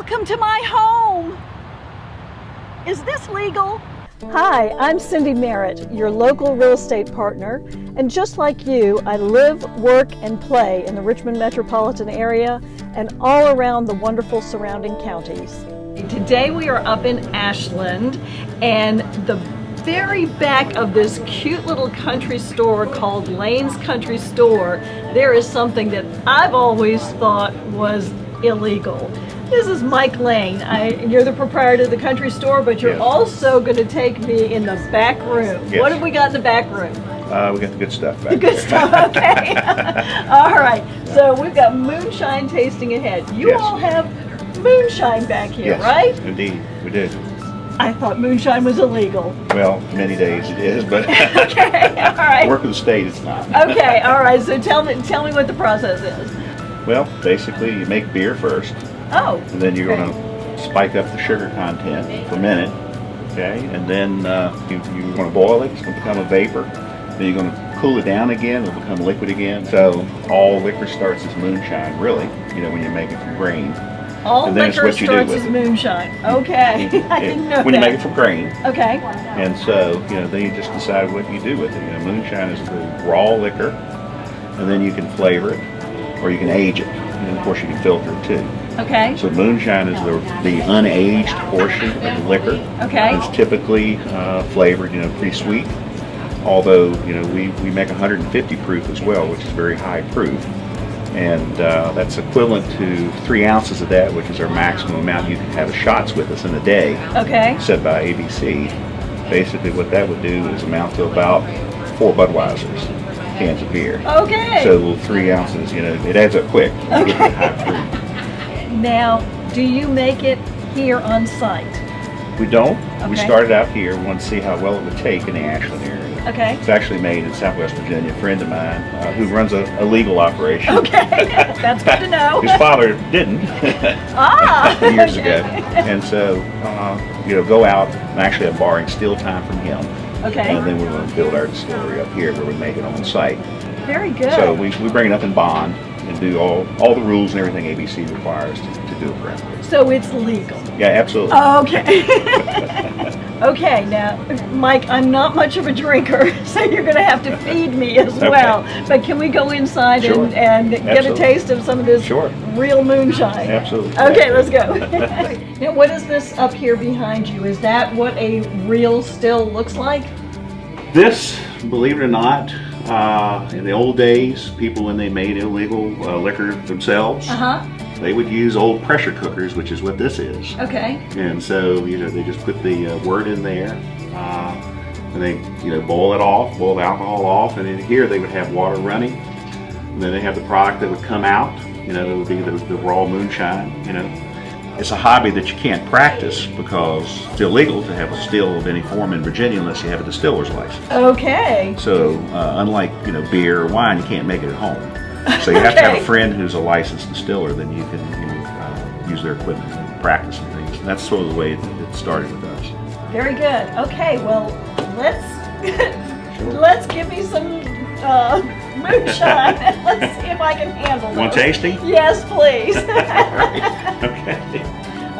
Welcome to my home. Is this legal? Hi, I'm Cindy Merritt, your local real estate partner, and just like you, I live, work, and play in the Richmond metropolitan area and all around the wonderful surrounding counties. Today we are up in Ashland, and the very back of this cute little country store called Lane's Country Store, there is something that I've always thought was illegal. This is Mike Lane. You're the proprietor of the country store, but you're also going to take me in the back room. Yes. What have we got in the back room? We got the good stuff back The good stuff, okay. All right, so we've got moonshine tasting ahead. You all have moonshine back here, right? Indeed, we did. I thought moonshine was illegal. Well, many days it is, but Okay, all right. work with the state, it's not. Okay, all right, so tell me what the process is. Well, basically, you make beer first, Oh. and then you're going to spike up the sugar content, ferment it, okay? And then you want to boil it, it's going to become a vapor. Then you're going to cool it down again, it'll become liquid again. So all liquor starts as moonshine, really, when you make it from grain. All and then liquor it's what you starts do as with moonshine. Okay, I didn't know when that. you make it from grain. Okay. And so, then you just decide what you do with it. Moonshine is the raw liquor, and then you can flavor it, or you can age it, and of course you can filter it too. Okay. So moonshine is the unaged portion of the liquor. Okay. It's typically flavored, pretty sweet. Although, we make 150 proof as well, which is very high proof. And that's equivalent to 3 ounces of that, which is our maximum amount you can have of shots with us in a day. Okay. Set by ABC. Basically what that would do is amount to about 4 Budweisers, cans of beer. Okay. So 3 ounces, it adds up quick. You get that high proof. Now, do you make it here on site? We don't. We Okay. started out here, wanted to see how well it would take in the Ashland area. Okay. It's actually made in Southwest Virginia. A friend of mine who runs a legal operation. Okay, that's good to know. His father didn't years ago. And so, go out and actually I'm borrowing steel time from him. Okay. And then we're going to build our distillery up here where we make it on site. Very good. So we bring it up in bond and do all the rules and everything ABC requires to do it correctly. So it's legal. Yeah, absolutely. Okay. Okay, now, Mike, I'm not much of a drinker, so you're going to have to feed me as well. But can we go inside Sure. and get a Absolutely. taste of some of this real moonshine? Absolutely. Okay, let's go. Now, what is this up here behind you? Is that what a real still looks like? This, believe it or not, in the old days, people when they made illegal liquor themselves, they would use old pressure cookers, which is what this is. Okay. And so, they just put the wort in there, and they, boil it off, boil the alcohol off, and in here they would have water running. And then they have the product that would come out, it would be the raw moonshine, It's a hobby that you can't practice because it's illegal to have a still of any form in Virginia unless you have a distiller's license. Okay. So, unlike, beer or wine, you can't make it at home. So you have to have a friend who's a licensed distiller, then you can use their equipment and practice and things. And that's sort of the way it started with us. Very good. Okay, well, let's give me some moonshine. Let's see if I can handle this. Want tasting? Yes, please. Okay.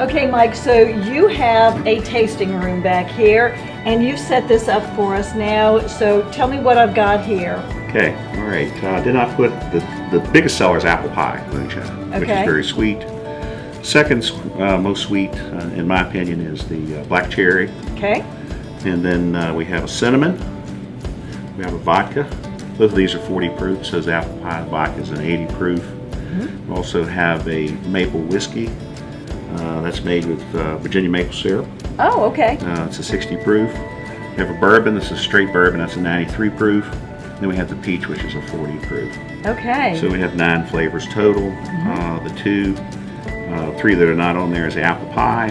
Okay, Mike, so you have a tasting room back here, and you've set this up for us now. So tell me what I've got here. Okay, all right. Then I put the biggest seller is apple pie moonshine, which is very sweet. Second most sweet, in my opinion, is the black cherry. Okay. And then we have a cinnamon. We have a vodka. Both of these are 40 proof, so the apple pie vodka is an 80 proof. We also have a maple whiskey that's made with Virginia maple syrup. Oh, okay. It's a 60 proof. We have a bourbon. This is straight bourbon. That's a 93 proof. Then we have the peach, which is a 40 proof. Okay. So we have 9 flavors total. The 3 that are not on there is the apple pie.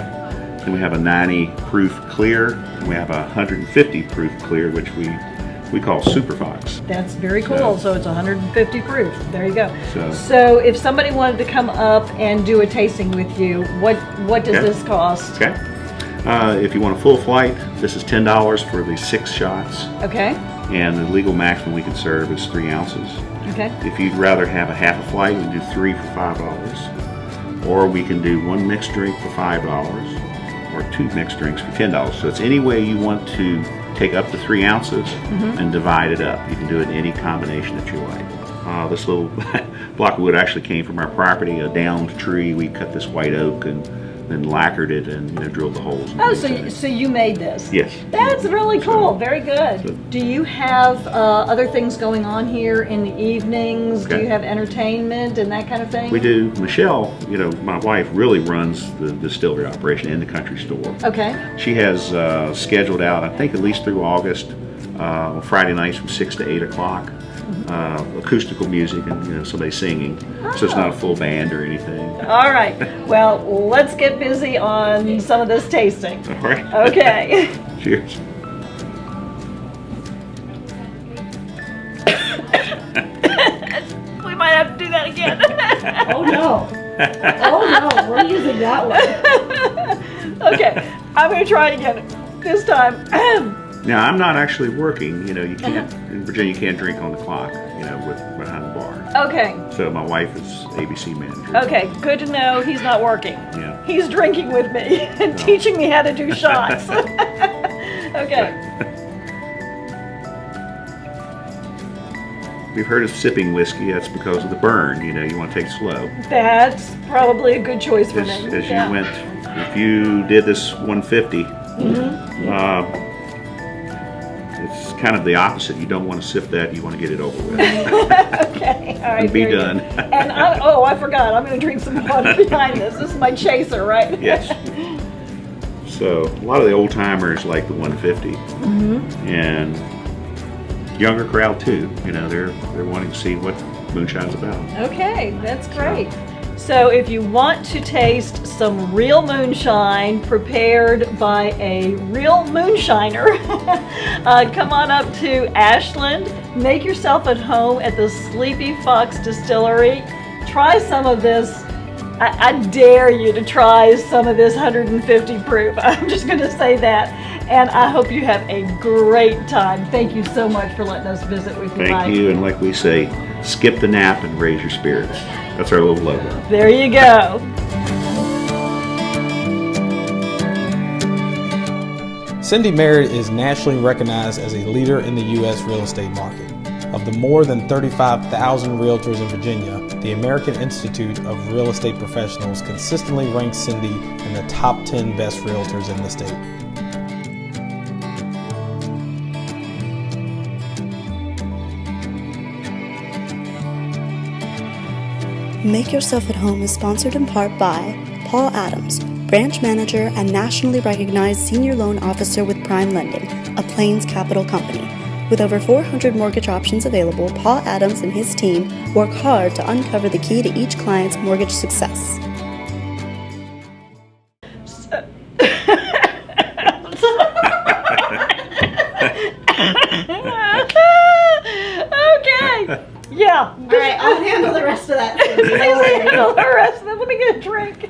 Then we have a 90 proof clear. And we have a 150 proof clear, which we call Super Fox. That's very cool. So it's 150 proof. There you go. So So if somebody wanted to come up and do a tasting with you, what does this cost? Okay. If you want a full flight, this is $10 for the 6 shots. Okay. And the legal maximum we can serve is 3 ounces. Okay. If you'd rather have a half a flight, we do 3 for $5. or we can do one mixed drink for $5 or two mixed drinks for $10. So it's any way you want to take up to 3 ounces and divide it up. You can do it in any combination that you like. This little block of wood actually came from our property, a downed tree. We cut this white oak and then lacquered it and drilled the holes. Oh, so you made this? Yes. That's really cool. Very good. So, do you have other things going on here in the evenings? Okay. Do you have entertainment and that kind of thing? we do. Michelle, my wife really runs the distillery operation in the country store. Okay. She has scheduled out, I think, at least through August, Friday nights from 6 to 8 o'clock. Acoustical music and somebody singing, so it's not a full band or anything. All right. Well, let's get busy on some of this tasting. All right. Okay. Cheers. We might have to do that again. Oh no. Oh no, we're using that one. Okay, I'm going to try it again. This time. Now, I'm not actually working. You can't in Virginia. You can't drink on the clock. Behind the bar. Okay. So my wife is ABC manager. Okay, good to know he's not working. Yeah. He's drinking with me and teaching me how to do shots. Okay. We've heard of sipping whiskey. That's because of the burn. You want to take it slow. That's probably a good choice for me. As you went, if you did this 150, it's kind of the opposite. You don't want to sip that. You want to get it over with. Okay, all right. And be very done. good. And I forgot. I'm going to drink some water behind this. This is my chaser, right? Yes. So a lot of the old timers like the 150, and younger crowd too. They're wanting to see what moonshine's about. Okay, that's great. So if you want to taste some real moonshine prepared by a real moonshiner, come on up to Ashland. Make yourself at home at the Sleepy Fox Distillery. Try some of this. I dare you to try some of this 150 proof. I'm just going to say that. And I hope you have a great time. Thank you so much for letting us visit with you, Mike. Thank you. And like we say, skip the nap and raise your spirits. That's our little logo. There you go. Cindy Merritt is nationally recognized as a leader in the U.S. real estate market. Of the more than 35,000 realtors in Virginia, the American Institute of Real Estate Professionals consistently ranks Cindy in the top 10 best realtors in the state. Make Yourself at Home is sponsored in part by Paul Adams, branch manager and nationally recognized senior loan officer with Prime Lending, a Plains Capital company. With over 400 mortgage options available, Paul Adams and his team work hard to uncover the key to each client's mortgage success. Okay. Yeah. All right, I'll handle the rest of that. Let me get a drink.